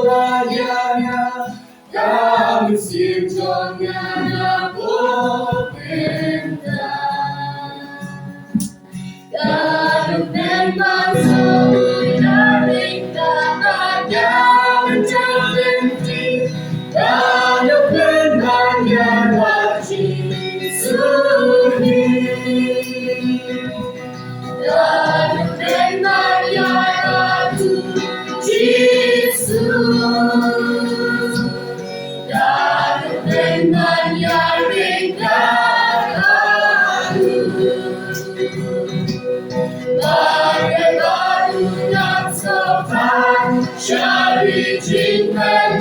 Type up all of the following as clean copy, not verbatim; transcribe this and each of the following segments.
bahagianya kami simpannya berpindah. Kadang memang dari tanahnya menjadi kadang memang yang wajib sunyi. Kadang memang yang ratu Yesus. Kadang memang yang ringan bagai batu yang sopan syari cinta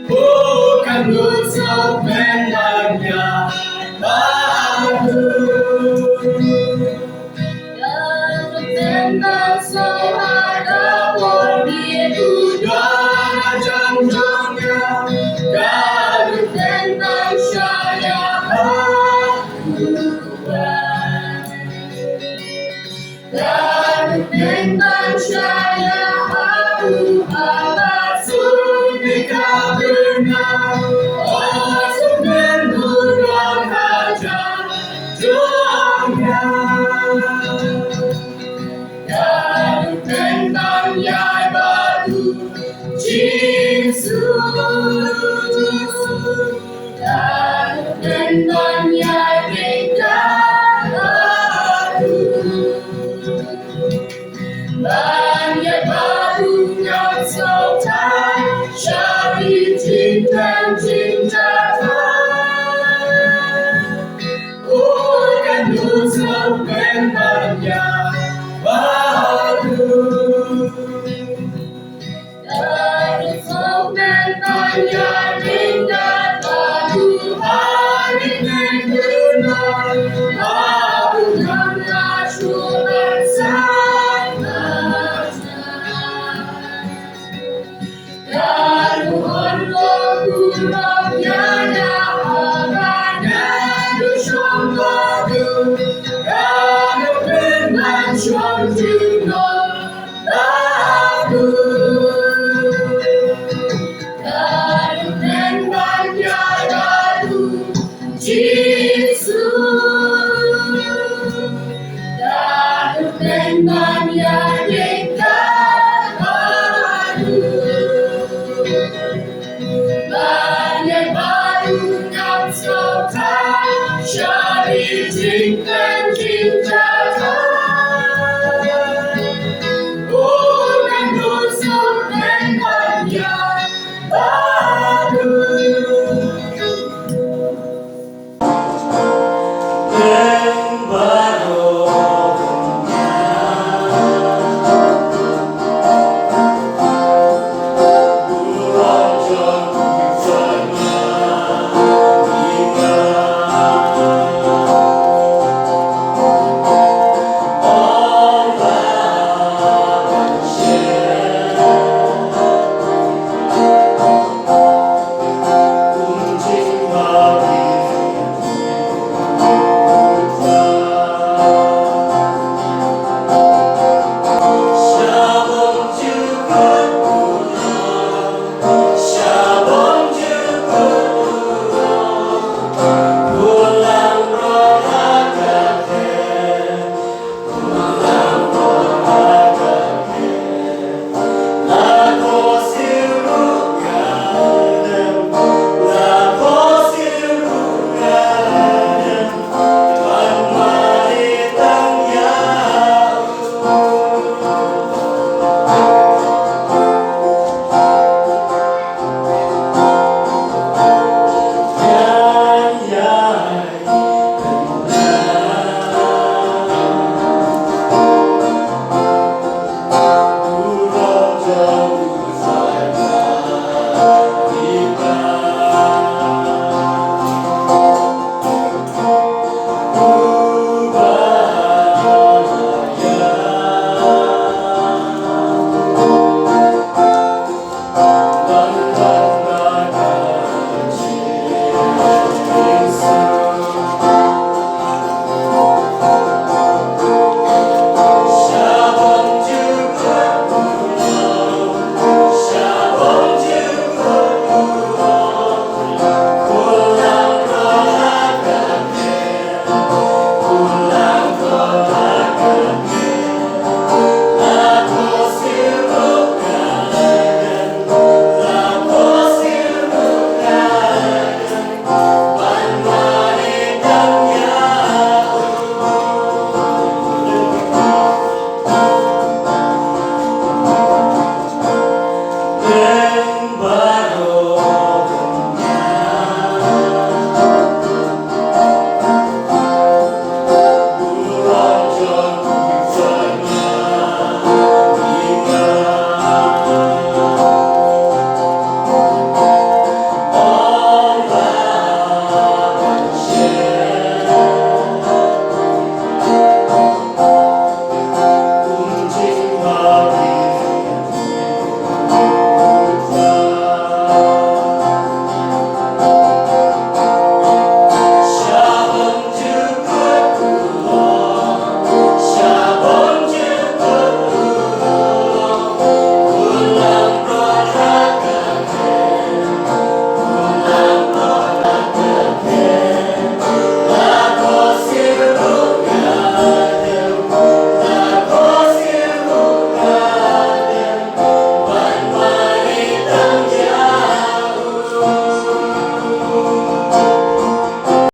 bukan untuk menangnya batu. Kalau tentang saudara boleh duduk janjangnya, kalau tentang saya dan tentang saya amat sunyi benar. Oh sebenarnya hajat dunia. Dan tentang yang baru Yesus. Dan tentang yang banyak baru yang sultan syari cinta bukan untuk memandang baru. Dan untuk memandang indah baru hari benar. Aku yang nasional Syari cinta